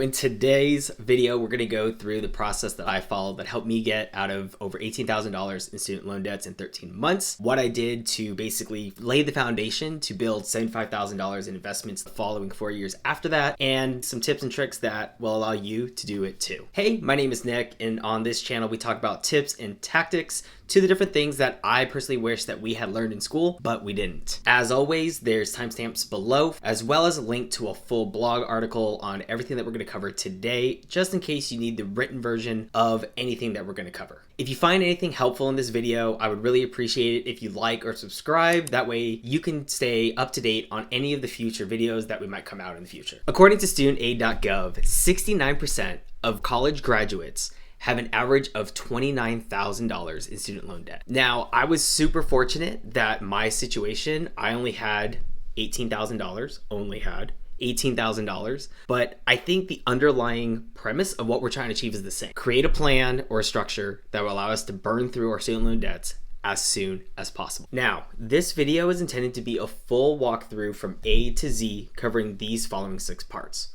In today's video, we're going to go through the process that I followed that helped me get out of over $18,000 in student loan debts in 13 months. What I did to basically lay the foundation to build $75,000 in investments the following 4 years after that, and some tips and tricks that will allow you to do it too. Hey, my name is Nick, and on this channel, we talk about tips and tactics to the different things that I personally wish that we had learned in school, but we didn't. As always, there's timestamps below, as well as a link to a full blog article on everything that we're going to cover today, just in case you need the written version of anything that we're going to cover. If you find anything helpful in this video, I would really appreciate it if you like or subscribe. That way you can stay up to date on any of the future videos that we might come out in the future. According to studentaid.gov, 69% of college graduates have an average of $29,000 in student loan debt. Now, I was super fortunate that my situation, I only had $18,000, but I think the underlying premise of what we're trying to achieve is the same. Create a plan or a structure that will allow us to burn through our student loan debts as soon as possible. Now, this video is intended to be a full walkthrough from A to Z, covering these following 6 parts.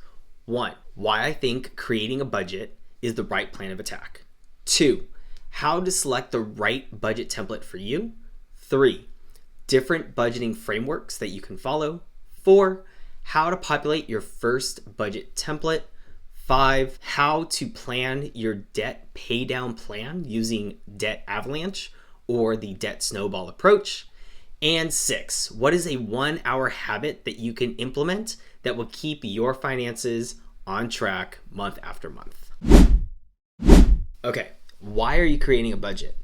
1, why I think creating a budget is the right plan of attack. 2, how to select the right budget template for you. 3, different budgeting frameworks that you can follow. 4, how to populate your first budget template. 5, how to plan your debt pay down plan using debt Avalanche or the debt Snowball approach. And 6, what is a 1-hour habit that you can implement that will keep your finances on track month after month. Okay, why are you creating a budget?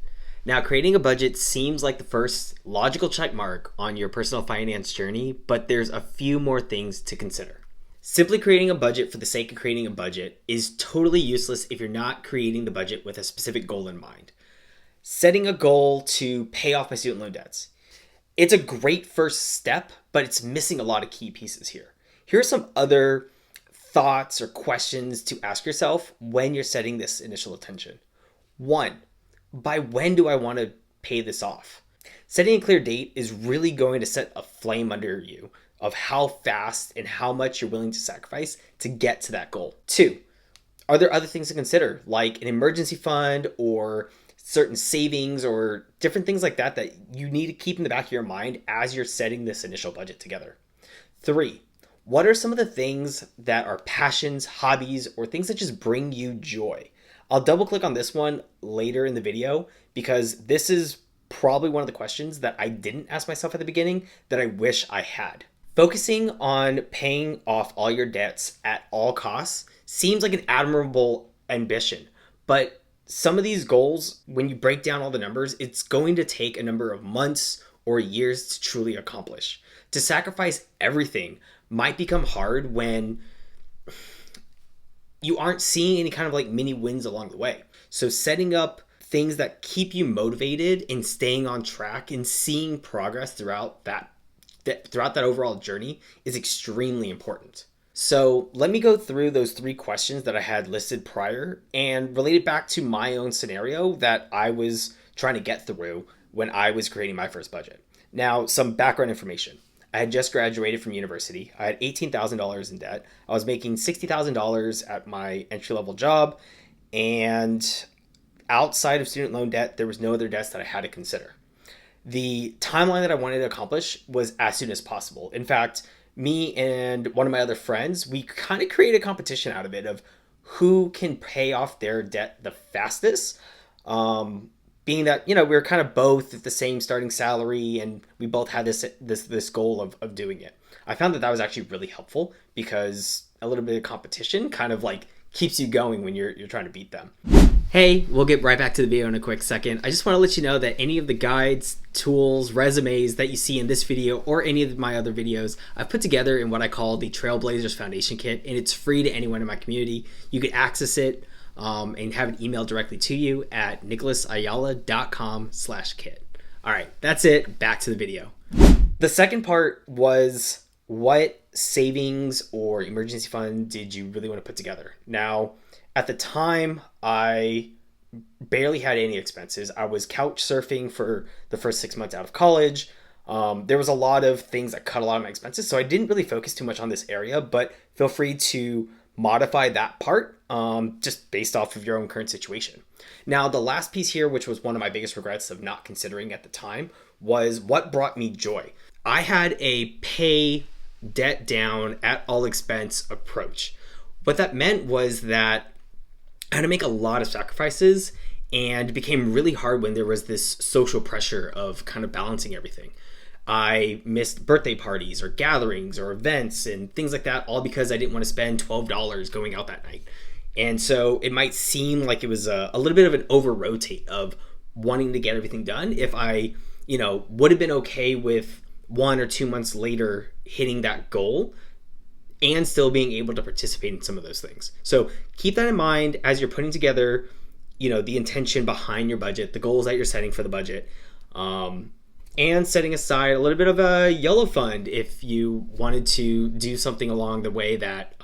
Now, creating a budget seems like the first logical check mark on your personal finance journey, but there's a few more things to consider. Simply creating a budget for the sake of creating a budget is totally useless if you're not creating the budget with a specific goal in mind. Setting a goal to pay off my student loan debts. It's a great first step, but it's missing a lot of key pieces here. Here are some other thoughts or questions to ask yourself when you're setting this initial intention. 1, by when do I want to pay this off? Setting a clear date is really going to set a flame under you of how fast and how much you're willing to sacrifice to get to that goal. 2, are there other things to consider, like an emergency fund or certain savings or different things like that that you need to keep in the back of your mind as you're setting this initial budget together? 3, what are some of the things that are passions, hobbies, or things that just bring you joy? I'll double click on this one later in the video because this is probably one of the questions that I didn't ask myself at the beginning that I wish I had. Focusing on paying off all your debts at all costs seems like an admirable ambition, but some of these goals, when you break down all the numbers, it's going to take a number of months or years to truly accomplish. To sacrifice everything might become hard when you aren't seeing any kind of like mini wins along the way. So setting up things that keep you motivated and staying on track and seeing progress throughout that overall journey is extremely important. So let me go through those 3 questions that I had listed prior and relate it back to my own scenario that I was trying to get through when I was creating my first budget. Now, some background information. I had just graduated from university. I had $18,000 in debt. I was making $60,000 at my entry-level job. And outside of student loan debt, there was no other debts that I had to consider. The timeline that I wanted to accomplish was as soon as possible. In fact, me and one of my other friends, we kind of created a competition out of it of who can pay off their debt the fastest. Being that, we were kind of both at the same starting salary and we both had this goal of doing it. I found that was actually really helpful because a little bit of competition kind of like keeps you going when you're trying to beat them. Hey, we'll get right back to the video in a quick second. I just want to let you know that any of the guides, tools, resumes that you see in this video or any of my other videos, I've put together in what I call the Trailblazers Foundation Kit, and it's free to anyone in my community. You can access it and have it emailed directly to you at nicholasayala.com/kit. All right, that's it. Back to the video. The second part was, what savings or emergency fund did you really want to put together? Now, at the time, I barely had any expenses. I was couch surfing for the first 6 months out of college. There was a lot of things that cut a lot of my expenses, so I didn't really focus too much on this area, but feel free to modify that part just based off of your own current situation. Now, the last piece here, which was one of my biggest regrets of not considering at the time, was what brought me joy. I had a pay debt down at all expense approach. What that meant was that I had to make a lot of sacrifices, and it became really hard when there was this social pressure of kind of balancing everything. I missed birthday parties or gatherings or events and things like that, all because I didn't want to spend $12 going out that night. And so it might seem like it was a little bit of an over rotate of wanting to get everything done if I, would have been okay with 1 or 2 months later hitting that goal and still being able to participate in some of those things. So keep that in mind as you're putting together, the intention behind your budget, the goals that you're setting for the budget, and setting aside a little bit of a YOLO fund if you wanted to do something along the way that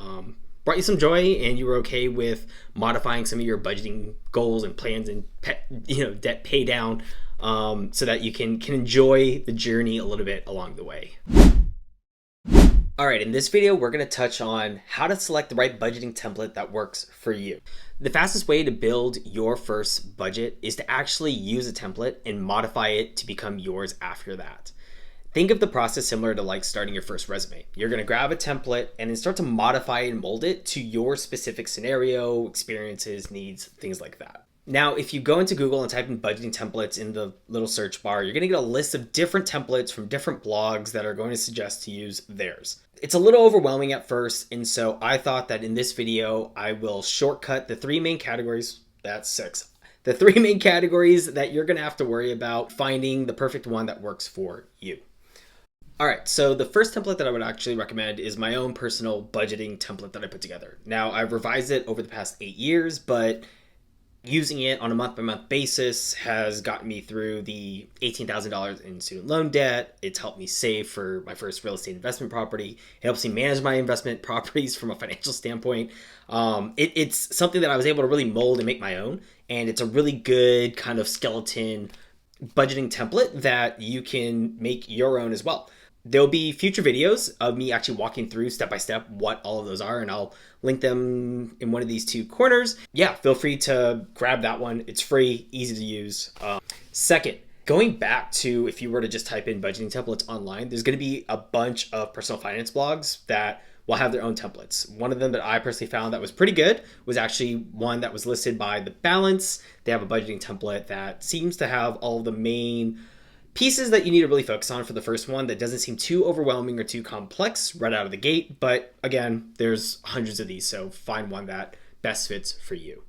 brought you some joy and you were okay with modifying some of your budgeting goals and plans and debt pay down so that you can enjoy the journey a little bit along the way. All right, in this video, we're going to touch on how to select the right budgeting template that works for you. The fastest way to build your first budget is to actually use a template and modify it to become yours after that. Think of the process similar to like starting your first resume. You're going to grab a template and then start to modify and mold it to your specific scenario, experiences, needs, things like that. Now, if you go into Google and type in budgeting templates in the little search bar, you're going to get a list of different templates from different blogs that are going to suggest to use theirs. It's a little overwhelming at first, and so I thought that in this video, I will shortcut the 3 main categories. That's 6. The 3 main categories that you're going to have to worry about finding the perfect one that works for you. All right, so the first template that I would actually recommend is my own personal budgeting template that I put together. Now, I've revised it over the past 8 years, but using it on a month-by-month basis has gotten me through the $18,000 in student loan debt. It's helped me save for my first real estate investment property. It helps me manage my investment properties from a financial standpoint. It's something that I was able to really mold and make my own, and it's a really good kind of skeleton budgeting template that you can make your own as well. There'll be future videos of me actually walking through step by step what all of those are, and I'll link them in one of these 2 corners. Yeah, feel free to grab that one. It's free, easy to use. Second, going back to if you were to just type in budgeting templates online, there's going to be a bunch of personal finance blogs that will have their own templates. One of them that I personally found that was pretty good was actually one that was listed by The Balance. They have a budgeting template that seems to have all of the main pieces that you need to really focus on for the first one that doesn't seem too overwhelming or too complex right out of the gate. But again, there's hundreds of these, so find one that best fits for you.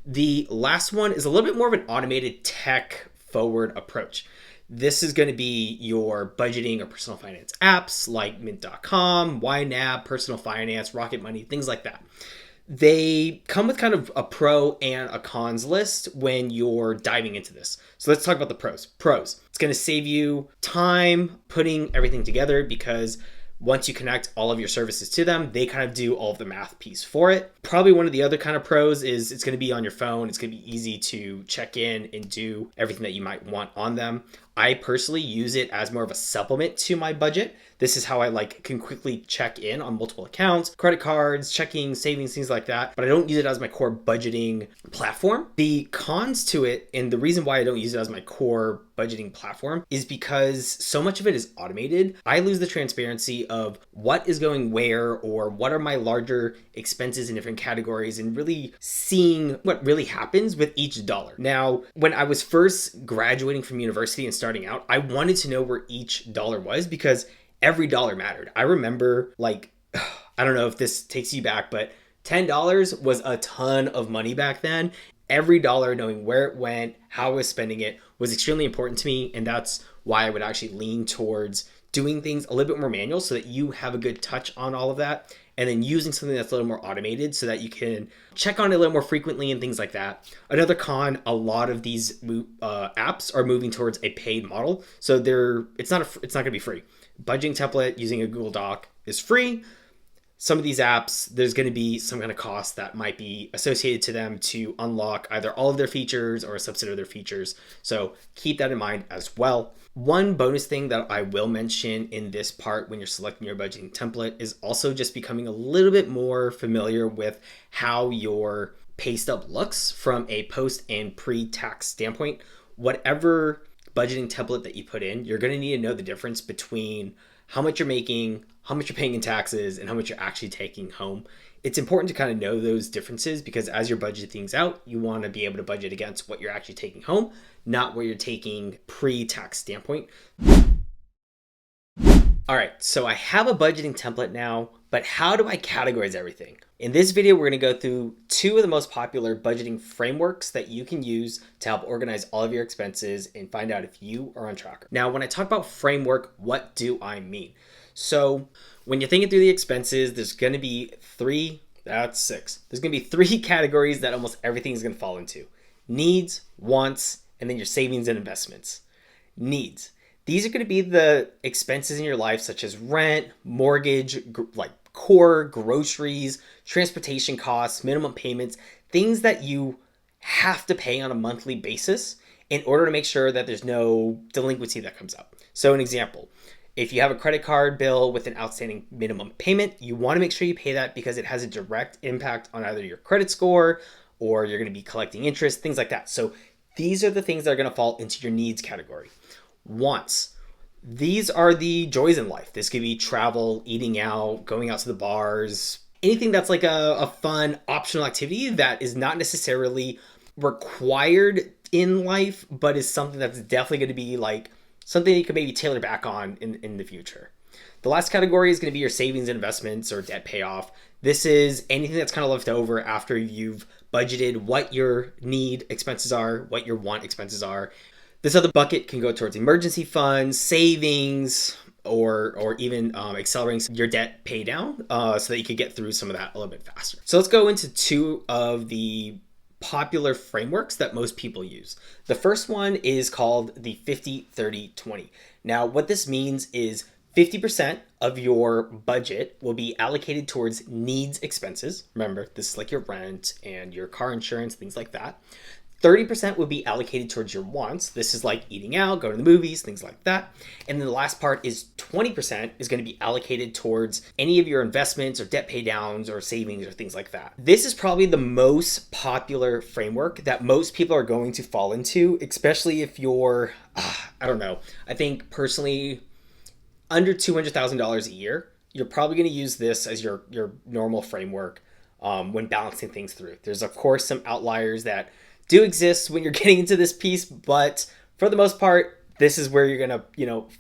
The last one is a little bit more of an automated tech forward approach. This is going to be your budgeting or personal finance apps like Mint.com, YNAB, Personal Finance, Rocket Money, things like that. They come with kind of a pro and a cons list when you're diving into this. So let's talk about the pros. Pros, it's going to save you time putting everything together because once you connect all of your services to them, they kind of do all of the math piece for it. Probably one of the other kind of pros is it's going to be on your phone. It's going to be easy to check in and do everything that you might want on them. I personally use it as more of a supplement to my budget. This is how I can quickly check in on multiple accounts, credit cards, checking, savings, things like that. But I don't use it as my core budgeting platform. The cons to it, and the reason why I don't use it as my core budgeting platform is because so much of it is automated. I lose the transparency of what is going where or what are my larger expenses in different categories and really seeing what really happens with each dollar. Now, when I was first graduating from university and starting out, I wanted to know where each dollar was because every dollar mattered. I remember I don't know if this takes you back, but $10 was a ton of money back then. Every dollar, knowing where it went, how I was spending it was extremely important to me. And that's why I would actually lean towards doing things a little bit more manual so that you have a good touch on all of that. And then using something that's a little more automated so that you can check on it a little more frequently and things like that. Another con, a lot of these apps are moving towards a paid model. So it's not going to be free. Budgeting template using a Google Doc is free. some of these apps, there's going to be some kind of cost that might be associated to them to unlock either all of their features or a subset of their features. So keep that in mind as well. One bonus thing that I will mention in this part when you're selecting your budgeting template is also just becoming a little bit more familiar with how your pay stub looks from a post and pre-tax standpoint. Whatever budgeting template that you put in, you're going to need to know the difference between how much you're making, how much you're paying in taxes, and how much you're actually taking home. It's important to kind of know those differences because as you're budgeting things out, you want to be able to budget against what you're actually taking home, not what you're taking pre-tax standpoint. All right, so I have a budgeting template now, but how do I categorize everything? In this video, we're going to go through two of the most popular budgeting frameworks that you can use to help organize all of your expenses and find out if you are on track. Now, when I talk about framework, what do I mean? So when you're thinking through the expenses, there's going to be six. There's going to be three categories that almost everything is going to fall into: needs, wants, and then your savings and investments. Needs. These are going to be the expenses in your life, such as rent, mortgage, like core groceries, transportation costs, minimum payments, things that you have to pay on a monthly basis in order to make sure that there's no delinquency that comes up. So an example, if you have a credit card bill with an outstanding minimum payment, you want to make sure you pay that because it has a direct impact on either your credit score or you're going to be collecting interest, things like that. So these are the things that are going to fall into your needs category. Wants. These are the joys in life. This could be travel, eating out, going out to the bars, anything that's like a fun optional activity that is not necessarily required in life, but is something that's definitely going to be like something you can maybe tailor back on in the future. The last category is going to be your savings and investments or debt payoff. This is anything that's kind of left over after you've budgeted what your need expenses are, what your want expenses are. This other bucket can go towards emergency funds, savings, or even accelerating your debt pay down so that you could get through some of that a little bit faster. So let's go into two of the popular frameworks that most people use. The first one is called the 50-30-20. Now, what this means is 50% of your budget will be allocated towards needs expenses. Remember, this is like your rent and your car insurance, things like that. 30% will be allocated towards your wants. This is like eating out, going to the movies, things like that. And then the last part is 20% is going to be allocated towards any of your investments or debt pay downs or savings or things like that. This is probably the most popular framework that most people are going to fall into, especially if you're, I don't know, I think personally under $200,000 a year, you're probably going to use this as your normal framework when balancing things through. There's of course some outliers that do exist when you're getting into this piece, but for the most part, this is where you're gonna,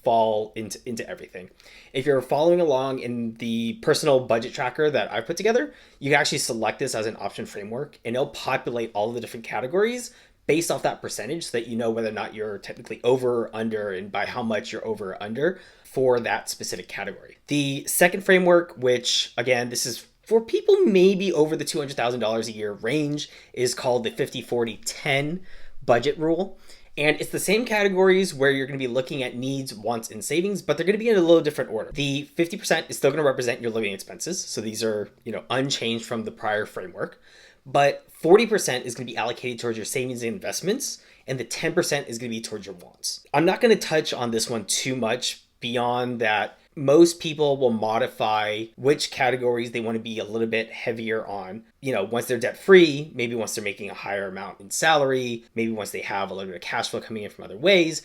fall into everything. If you're following along in the personal budget tracker that I've put together, you can actually select this as an option framework and it'll populate all of the different categories based off that percentage so that you know whether or not you're technically over or under and by how much you're over or under for that specific category. The second framework, which again, this is for people maybe over the $200,000 a year range, is called the 50-40-10 budget rule. And it's the same categories where you're going to be looking at needs, wants, and savings, but they're going to be in a little different order. The 50% is still going to represent your living expenses. So these are, unchanged from the prior framework. But 40% is going to be allocated towards your savings and investments, and the 10% is going to be towards your wants. I'm not going to touch on this one too much beyond that. Most people will modify which categories they want to be a little bit heavier on. Once they're debt free, maybe once they're making a higher amount in salary, maybe once they have a little bit of cash flow coming in from other ways,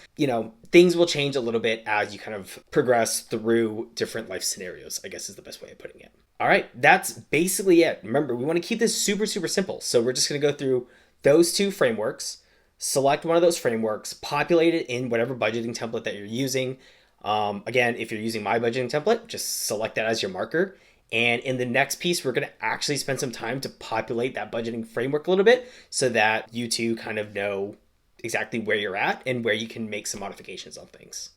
things will change a little bit as you kind of progress through different life scenarios, I guess is the best way of putting it. All right, that's basically it. Remember, we want to keep this super, super simple. So we're just going to go through those two frameworks, select one of those frameworks, populate it in whatever budgeting template that you're using. Again, if you're using my budgeting template, just select that as your marker. And in the next piece, we're going to actually spend some time to populate that budgeting framework a little bit so that you two kind of know exactly where you're at and where you can make some modifications on things.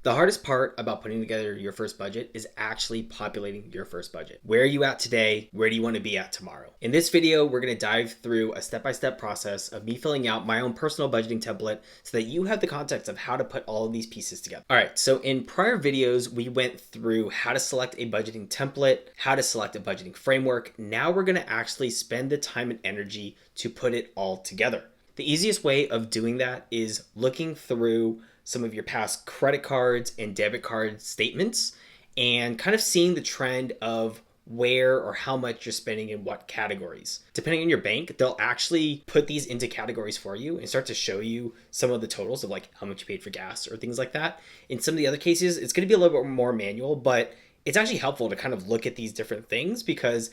The hardest part about putting together your first budget is actually populating your first budget. Where are you at today? Where do you want to be at tomorrow? In this video, we're going to dive through a step-by-step process of me filling out my own personal budgeting template so that you have the context of how to put all of these pieces together. All right, so in prior videos, we went through how to select a budgeting template, how to select a budgeting framework. Now we're going to actually spend the time and energy to put it all together. The easiest way of doing that is looking through some of your past credit cards and debit card statements and kind of seeing the trend of where or how much you're spending in what categories. Depending on your bank, they'll actually put these into categories for you and start to show you some of the totals of like how much you paid for gas or things like that. In some of the other cases, it's going to be a little bit more manual, but it's actually helpful to kind of look at these different things because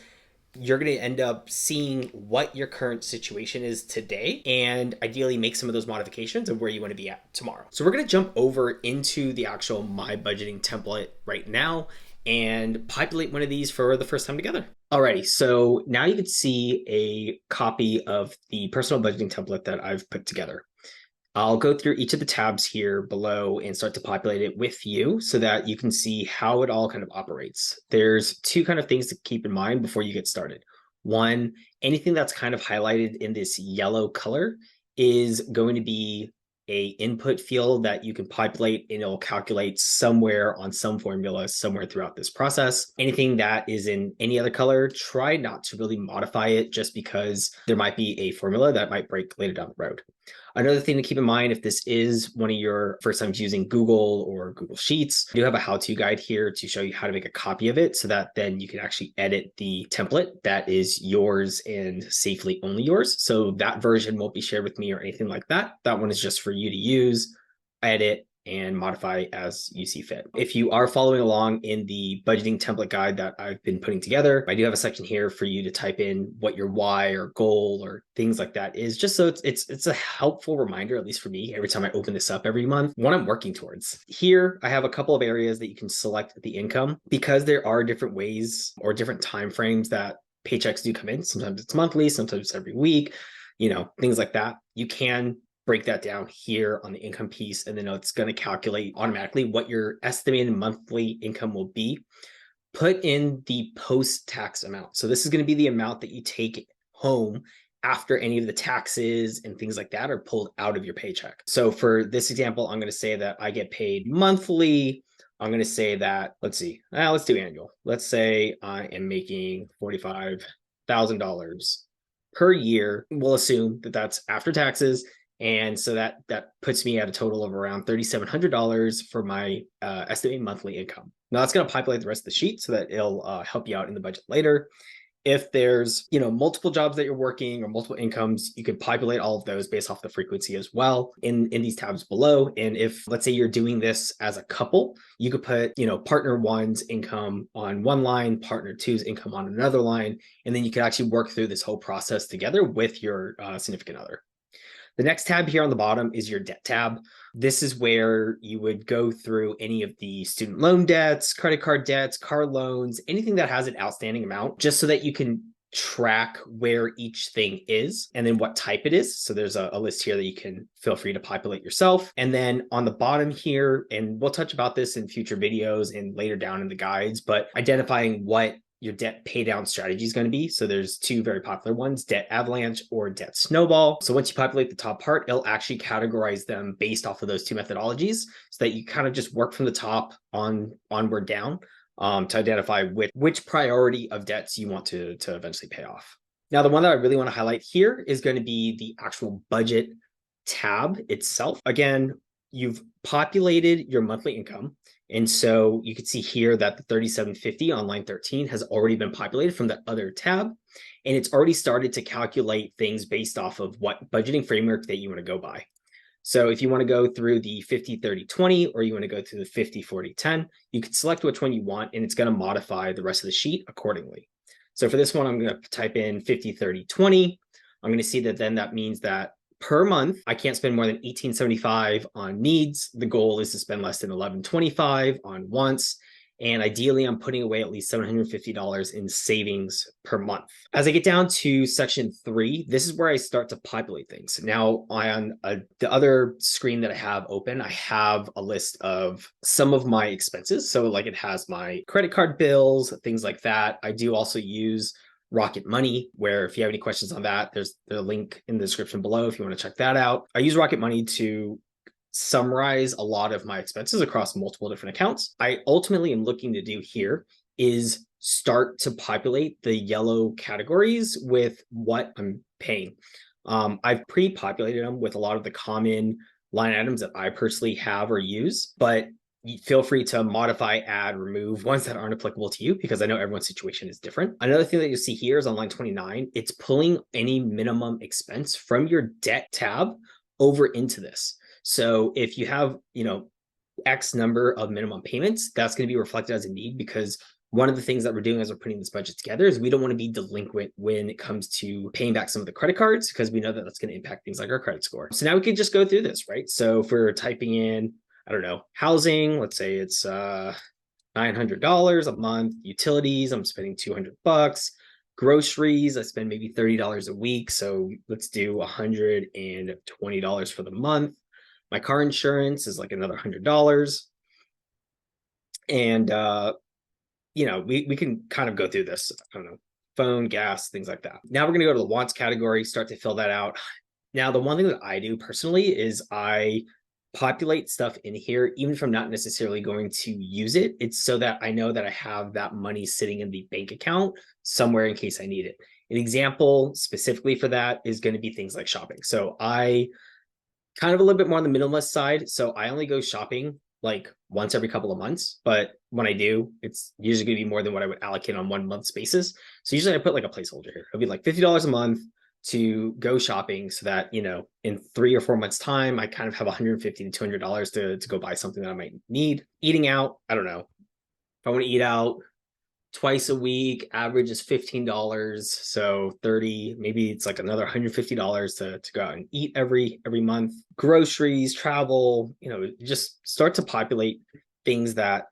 you're going to end up seeing what your current situation is today and ideally make some of those modifications of where you want to be at tomorrow. So we're going to jump over into the actual My Budgeting template right now and populate one of these for the first time together. Alrighty, so now you can see a copy of the personal budgeting template that I've put together. I'll go through each of the tabs here below and start to populate it with you so that you can see how it all kind of operates. There's two kind of things to keep in mind before you get started. One, anything that's kind of highlighted in this yellow color is going to be a input field that you can populate and it'll calculate somewhere on some formula somewhere throughout this process. Anything that is in any other color, try not to really modify it just because there might be a formula that might break later down the road. Another thing to keep in mind, if this is one of your first times using Google or Google Sheets, I do have a how-to guide here to show you how to make a copy of it so that then you can actually edit the template that is yours and safely only yours. So that version won't be shared with me or anything like that. That one is just for you to use, edit, and modify as you see fit. If you are following along in the budgeting template guide that I've been putting together, I do have a section here for you to type in what your why or goal or things like that is, just so it's a helpful reminder, at least for me, every time I open this up every month, what I'm working towards. Here, I have a couple of areas that you can select the income because there are different ways or different time frames that paychecks do come in. Sometimes it's monthly, sometimes it's every week, things like that. You can break that down here on the income piece, and then it's going to calculate automatically what your estimated monthly income will be. Put in the post-tax amount. So this is going to be the amount that you take home after any of the taxes and things like that are pulled out of your paycheck. So for this example, I'm going to say that I get paid monthly. I'm going to say that, let's do annual. Let's say I am making $45,000 per year. We'll assume that that's after taxes. And so that puts me at a total of around $3,700 for my estimated monthly income. Now that's going to populate the rest of the sheet so that it'll help you out in the budget later. If there's multiple jobs that you're working or multiple incomes, you could populate all of those based off the frequency as well in these tabs below. And if, let's say, you're doing this as a couple, you could put partner one's income on one line, partner two's income on another line, and then you could actually work through this whole process together with your significant other. The next tab here on the bottom is your debt tab. This is where you would go through any of the student loan debts, credit card debts, car loans, anything that has an outstanding amount, just so that you can track where each thing is and then what type it is. So there's a list here that you can feel free to populate yourself. And then on the bottom here, and we'll touch about this in future videos and later down in the guides, but identifying what your debt pay down strategy is going to be. So there's two very popular ones, debt Avalanche or debt Snowball. So once you populate the top part, it'll actually categorize them based off of those two methodologies so that you kind of just work from the top onward down to identify which priority of debts you want to eventually pay off. Now, the one that I really want to highlight here is going to be the actual budget tab itself. Again, you've populated your monthly income. And so you can see here that the 3750 on line 13 has already been populated from that other tab. And it's already started to calculate things based off of what budgeting framework that you want to go by. So if you want to go through the 50-30-20 or you want to go through the 50-40-10, you can select which one you want and it's going to modify the rest of the sheet accordingly. So for this one, I'm going to type in 50-30-20. I'm going to see that then that means that per month, I can't spend more than $1,875 on needs. The goal is to spend less than $1,125 on wants. And ideally, I'm putting away at least $750 in savings per month. As I get down to section 3, this is where I start to populate things. Now, on the other screen that I have open, I have a list of some of my expenses. So like it has my credit card bills, things like that. I do also use Rocket Money, where if you have any questions on that, there's the link in the description below if you want to check that out. I use Rocket Money to summarize a lot of my expenses across multiple different accounts. I ultimately am looking to do here is start to populate the yellow categories with what I'm paying. I've pre-populated them with a lot of the common line items that I personally have or use, but feel free to modify, add, remove ones that aren't applicable to you, because I know everyone's situation is different. Another thing that you'll see here is on line 29, it's pulling any minimum expense from your debt tab over into this. So if you have, X number of minimum payments, that's going to be reflected as a need, because one of the things that we're doing as we're putting this budget together is we don't want to be delinquent when it comes to paying back some of the credit cards, because we know that that's going to impact things like our credit score. So now we can just go through this, right? So if we're typing in, I don't know, housing, let's say it's $900 a month. Utilities, I'm spending $200. Groceries, I spend maybe $30 a week. So let's do $120 for the month. My car insurance is like another $100. And, we can kind of go through this. I don't know, phone, gas, things like that. Now we're going to go to the wants category, start to fill that out. Now, the one thing that I do personally is I populate stuff in here, even if I'm not necessarily going to use it. It's so that I know that I have that money sitting in the bank account somewhere in case I need it. An example specifically for that is going to be things like shopping. So I kind of a little bit more on the minimalist side. So I only go shopping like once every couple of months. But when I do, it's usually going to be more than what I would allocate on 1 month's basis. So usually I put like a placeholder here. It'll be like $50 a month to go shopping, so that, in 3 or 4 months time, I kind of have $150 to $200 to go buy something that I might need. Eating out, I don't know. If I want to eat out twice a week, average is $15. So 30, maybe it's like another $150 to go out and eat every month. Groceries, travel, just start to populate things that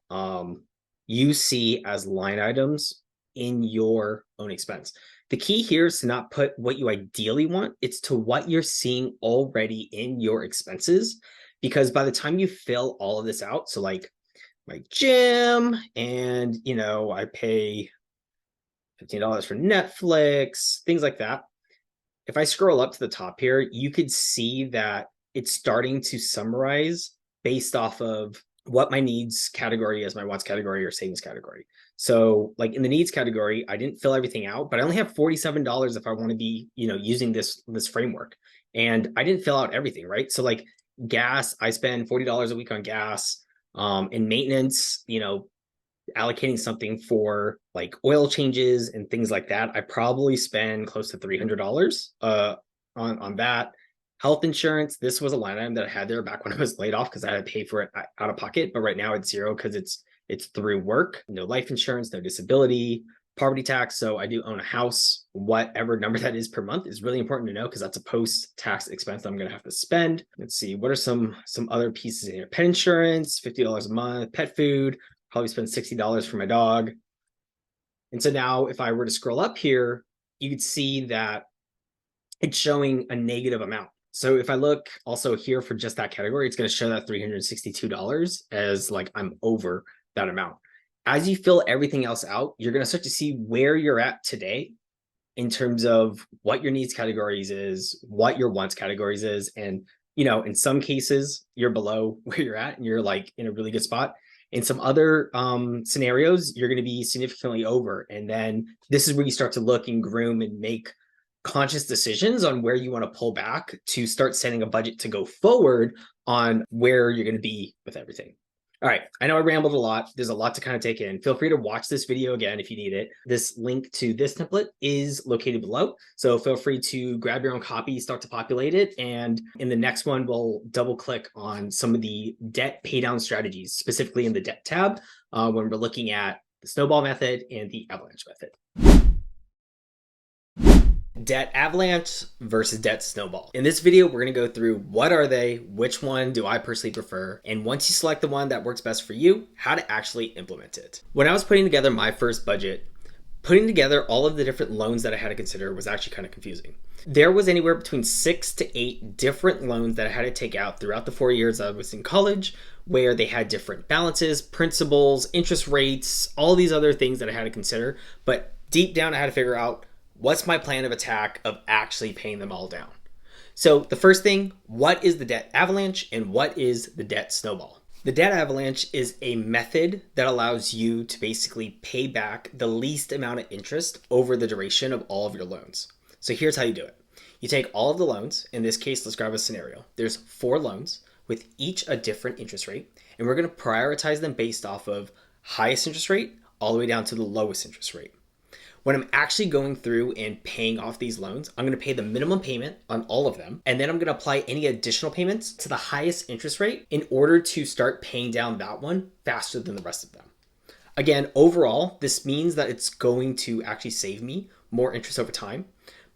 you see as line items in your own expense. The key here is to not put what you ideally want. It's to what you're seeing already in your expenses, because by the time you fill all of this out, so like my gym, and I pay $15 for Netflix, things like that. If I scroll up to the top here, you could see that it's starting to summarize based off of what my needs category is, my wants category, or savings category. So like in the needs category, I didn't fill everything out, but I only have $47 if I want to be, using this framework. And I didn't fill out everything, right? So like gas, I spend $40 a week on gas. In maintenance, allocating something for like oil changes and things like that, I probably spend close to $300 on that. Health insurance, this was a line item that I had there back when I was laid off, because I had to pay for it out of pocket, but right now it's zero because it's through work. No life insurance, no disability, property tax. So I do own a house. Whatever number that is per month is really important to know, because that's a post-tax expense that I'm going to have to spend. Let's see, what are some other pieces in here? Pet insurance, $50 a month. Pet food, probably spend $60 for my dog. And so now if I were to scroll up here, you could see that it's showing a negative amount. So if I look also here for just that category, it's going to show that $362 as like I'm over that amount. As you fill everything else out, you're going to start to see where you're at today in terms of what your needs categories is, what your wants categories is. And, in some cases, you're below where you're at and you're like in a really good spot. In some other scenarios, you're going to be significantly over. And then this is where you start to look and groom and make conscious decisions on where you want to pull back to start setting a budget to go forward on where you're going to be with everything. All right, I know I rambled a lot. There's a lot to kind of take in. Feel free to watch this video again if you need it. This link to this template is located below. So feel free to grab your own copy, start to populate it. And in the next one, we'll double click on some of the debt pay down strategies, specifically in the debt tab, when we're looking at the Snowball method and the Avalanche method. Debt Avalanche versus Debt Snowball. In this video, we're going to go through what are they, which one do I personally prefer, and once you select the one that works best for you, how to actually implement it. When I was putting together my first budget, putting together all of the different loans that I had to consider was actually kind of confusing. There was anywhere between 6 to 8 different loans that I had to take out throughout the 4 years I was in college, where they had different balances, principals, interest rates, all these other things that I had to consider. But deep down, I had to figure out what's my plan of attack of actually paying them all down. So the first thing, what is the debt avalanche and what is the debt snowball? The debt avalanche is a method that allows you to basically pay back the least amount of interest over the duration of all of your loans. So here's how you do it. You take all of the loans. In this case, let's grab a scenario. There's 4 loans with each a different interest rate, and we're going to prioritize them based off of highest interest rate all the way down to the lowest interest rate. When I'm actually going through and paying off these loans, I'm going to pay the minimum payment on all of them, and then I'm going to apply any additional payments to the highest interest rate in order to start paying down that one faster than the rest of them. Again, overall, this means that it's going to actually save me more interest over time.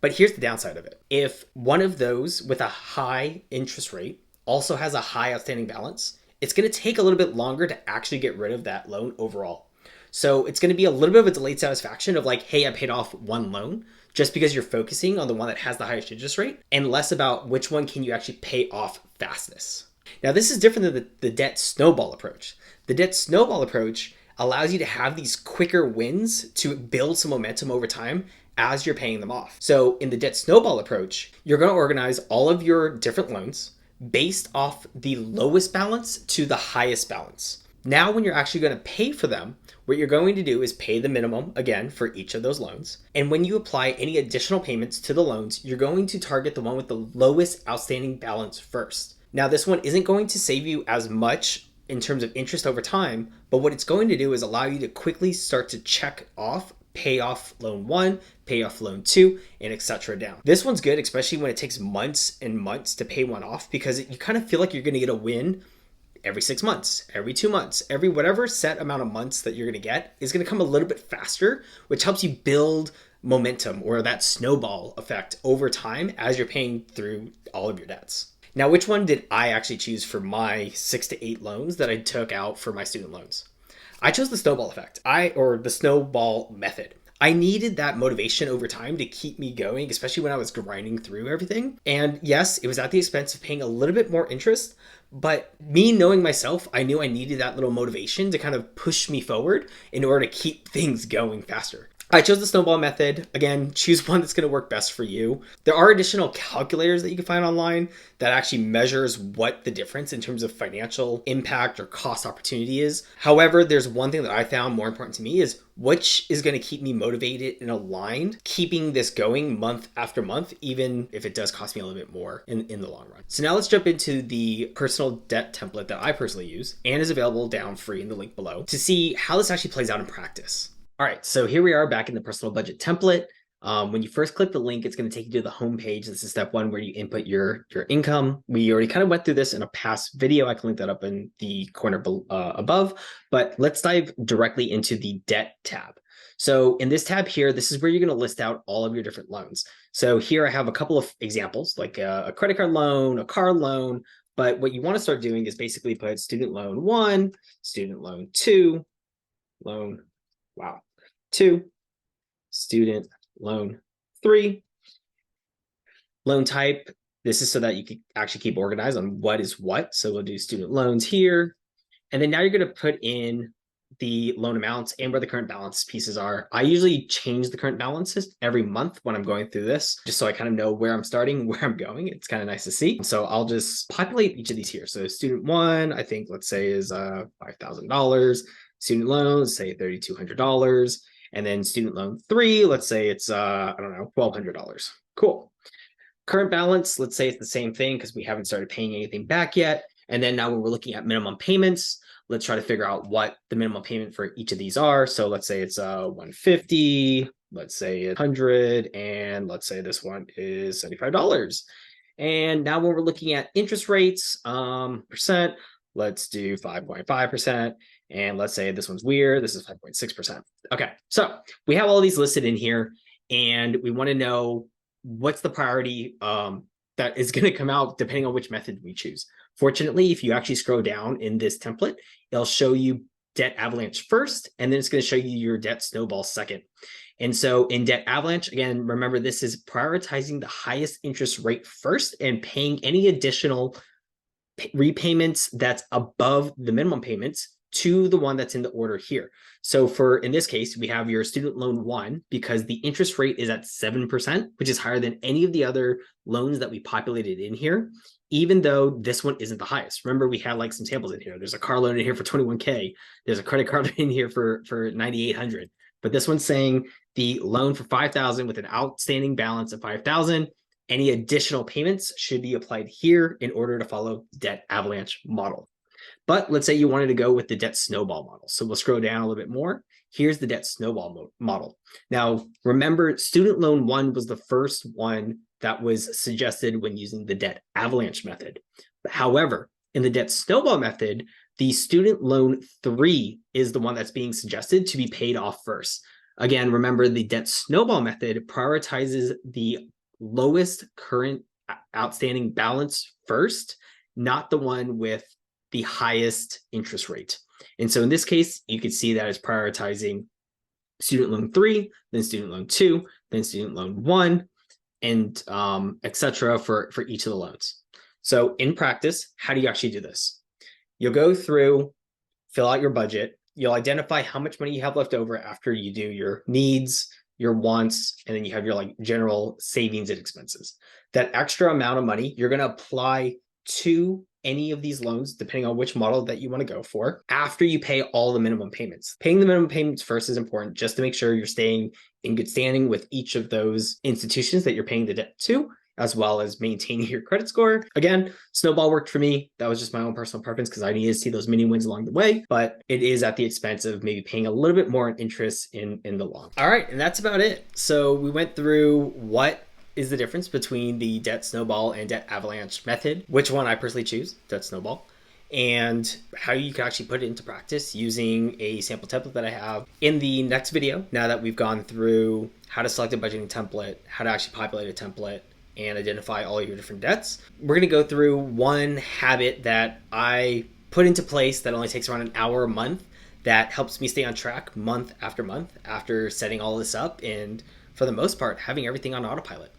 But here's the downside of it. If one of those with a high interest rate also has a high outstanding balance, it's going to take a little bit longer to actually get rid of that loan overall. So it's going to be a little bit of a delayed satisfaction of like, hey, I paid off one loan, just because you're focusing on the one that has the highest interest rate and less about which one can you actually pay off fastest. Now, this is different than the debt snowball approach. The debt snowball approach allows you to have these quicker wins to build some momentum over time as you're paying them off. So in the debt snowball approach, you're going to organize all of your different loans based off the lowest balance to the highest balance. Now, when you're actually going to pay for them, what you're going to do is pay the minimum again for each of those loans. And when you apply any additional payments to the loans, you're going to target the one with the lowest outstanding balance first. Now, this one isn't going to save you as much in terms of interest over time, but what it's going to do is allow you to quickly start to check off, pay off loan 1, pay off loan 2, and etc. down. This one's good, especially when it takes months and months to pay one off, because you kind of feel like you're going to get a win every 6 months, every 2 months, every whatever set amount of months that you're going to get is going to come a little bit faster, which helps you build momentum or that snowball effect over time as you're paying through all of your debts. Now, which one did I actually choose for my 6 to 8 loans that I took out for my student loans? I chose the snowball effect, or the snowball method. I needed that motivation over time to keep me going, especially when I was grinding through everything. And yes, it was at the expense of paying a little bit more interest, but me knowing myself, I knew I needed that little motivation to kind of push me forward in order to keep things going faster. I chose the snowball method. Again, choose one that's going to work best for you. There are additional calculators that you can find online that actually measures what the difference in terms of financial impact or cost opportunity is. However, there's one thing that I found more important to me is which is going to keep me motivated and aligned, keeping this going month after month, even if it does cost me a little bit more in the long run. So now let's jump into the personal debt template that I personally use and is available down free in the link below to see how this actually plays out in practice. All right, so here we are back in the personal budget template. When you first click the link, it's going to take you to the home page. This is step 1 where you input your income. We already kind of went through this in a past video. I can link that up in the corner above, but let's dive directly into the debt tab. So in this tab here, this is where you're going to list out all of your different loans. So here I have a couple of examples, like a credit card loan, a car loan, but what you want to start doing is basically put student loan 1, student loan 2, loan, 2, student loan 3, loan type. This is so that you can actually keep organized on what is what. So we'll do student loans here. And then now you're going to put in the loan amounts and where the current balance pieces are. I usually change the current balances every month when I'm going through this, just so I kind of know where I'm starting, where I'm going. It's kind of nice to see. So I'll just populate each of these here. So student 1, I think, let's say is $5,000. Student loans, say $3,200. And then student loan 3, let's say it's, I don't know, $1,200. Cool. Current balance, let's say it's the same thing because we haven't started paying anything back yet. And then now when we're looking at minimum payments, let's try to figure out what the minimum payment for each of these are. So let's say it's $150, let's say it's $100, and let's say this one is $75. And now when we're looking at interest rates, percent, let's do 5.5%. And let's say this one's weird. This is 5.6%. Okay, so we have all these listed in here, and we want to know what's the priority that is going to come out depending on which method we choose. Fortunately, if you actually scroll down in this template, it'll show you debt avalanche first, and then it's going to show you your debt snowball second. And so in debt avalanche, again, remember this is prioritizing the highest interest rate first and paying any additional repayments that's above the minimum payments to the one that's in the order here. So for, in this case, we have your student loan 1 because the interest rate is at 7%, which is higher than any of the other loans that we populated in here, even though this one isn't the highest. Remember, we had like some samples in here. There's a car loan in here for 21K. There's a credit card in here for 9,800. But this one's saying the loan for 5,000 with an outstanding balance of 5,000. Any additional payments should be applied here in order to follow debt avalanche model. But let's say you wanted to go with the debt snowball model. So we'll scroll down a little bit more. Here's the debt snowball model. Now, remember, student loan 1 was the first one that was suggested when using the debt avalanche method. However, in the debt snowball method, the student loan 3 is the one that's being suggested to be paid off first. Again, remember, the debt snowball method prioritizes the lowest current outstanding balance first, not the one with the highest interest rate. And so in this case, you could see that it's prioritizing student loan 3, then student loan 2, then student loan 1, and etc. for each of the loans. So in practice, how do you actually do this? You'll go through, fill out your budget. You'll identify how much money you have left over after you do your needs, your wants, and then you have your like general savings and expenses. That extra amount of money you're going to apply to any of these loans, depending on which model that you want to go for, after you pay all the minimum payments. Paying the minimum payments first is important just to make sure you're staying in good standing with each of those institutions that you're paying the debt to, as well as maintaining your credit score. Again, Snowball worked for me. That was just my own personal preference because I needed to see those mini wins along the way, but it is at the expense of maybe paying a little bit more in interest in the long. All right, and that's about it. So we went through what is the difference between the debt snowball and debt avalanche method, which one I personally choose, debt snowball, and how you can actually put it into practice using a sample template that I have. In the next video, now that we've gone through how to select a budgeting template, how to actually populate a template, and identify all your different debts, we're going to go through one habit that I put into place that only takes around an hour a month that helps me stay on track month after setting all this up, and for the most part, having everything on autopilot.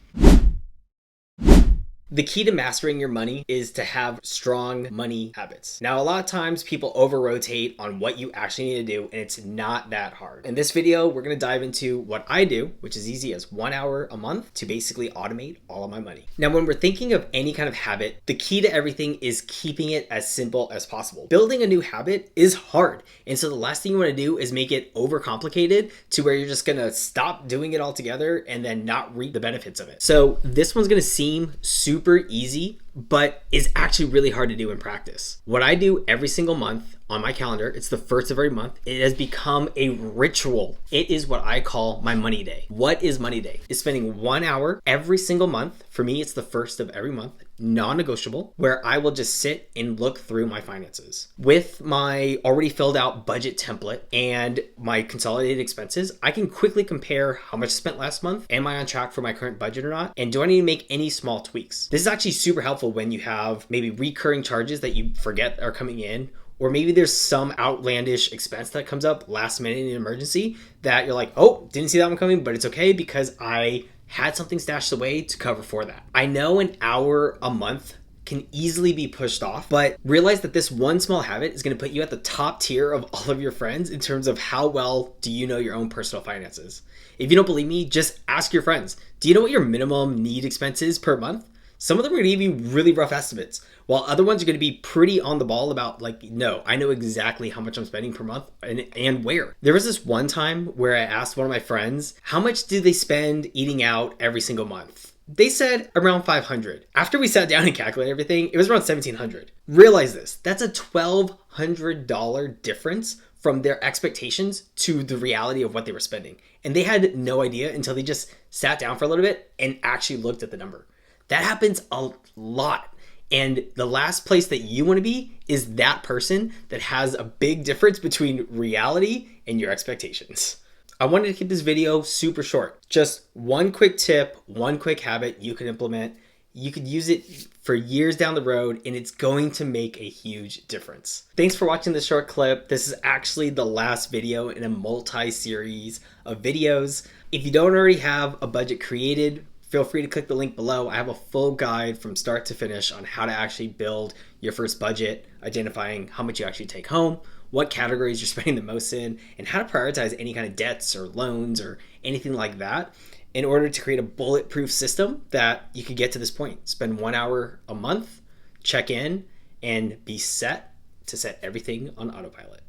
The key to mastering your money is to have strong money habits. Now, a lot of times people over-rotate on what you actually need to do, and it's not that hard. In this video, we're gonna dive into what I do, which is easy as 1 hour a month to basically automate all of my money. Now, when we're thinking of any kind of habit, the key to everything is keeping it as simple as possible. Building a new habit is hard, and so the last thing you wanna do is make it overcomplicated to where you're just gonna stop doing it altogether and then not reap the benefits of it. So this one's gonna seem super easy, but is actually really hard to do in practice. What I do every single month on my calendar, it's the first of every month, it has become a ritual. It is what I call my money day. What is money day? It's spending 1 hour every single month. For me, it's the first of every month, non-negotiable, where I will just sit and look through my finances. With my already filled out budget template and my consolidated expenses, I can quickly compare how much I spent last month. Am I on track for my current budget or not? And do I need to make any small tweaks? This is actually super helpful when you have maybe recurring charges that you forget are coming in, or maybe there's some outlandish expense that comes up last minute in an emergency that you're like, oh, didn't see that one coming, but it's okay because I had something stashed away to cover for that. I know an hour a month can easily be pushed off, but realize that this one small habit is going to put you at the top tier of all of your friends in terms of how well do you know your own personal finances. If you don't believe me, just ask your friends. Do you know what your minimum need expense is per month? Some of them are going to give you really rough estimates, while other ones are going to be pretty on the ball about like, no, I know exactly how much I'm spending per month and where. There was this one time where I asked one of my friends, how much do they spend eating out every single month? They said around 500. After we sat down and calculated everything, it was around 1,700. Realize this, that's a $1,200 difference from their expectations to the reality of what they were spending. And they had no idea until they just sat down for a little bit and actually looked at the number. That happens a lot. And the last place that you want to be is that person that has a big difference between reality and your expectations. I wanted to keep this video super short. Just one quick tip, one quick habit you can implement. You could use it for years down the road, and it's going to make a huge difference. Thanks for watching this short clip. This is actually the last video in a multi-series of videos. If you don't already have a budget created, feel free to click the link below. I have a full guide from start to finish on how to actually build your first budget, identifying how much you actually take home, what categories you're spending the most in, and how to prioritize any kind of debts or loans or anything like that in order to create a bulletproof system that you could get to this point. Spend 1 hour a month, check in, and be set to set everything on autopilot.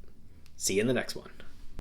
See you in the next one.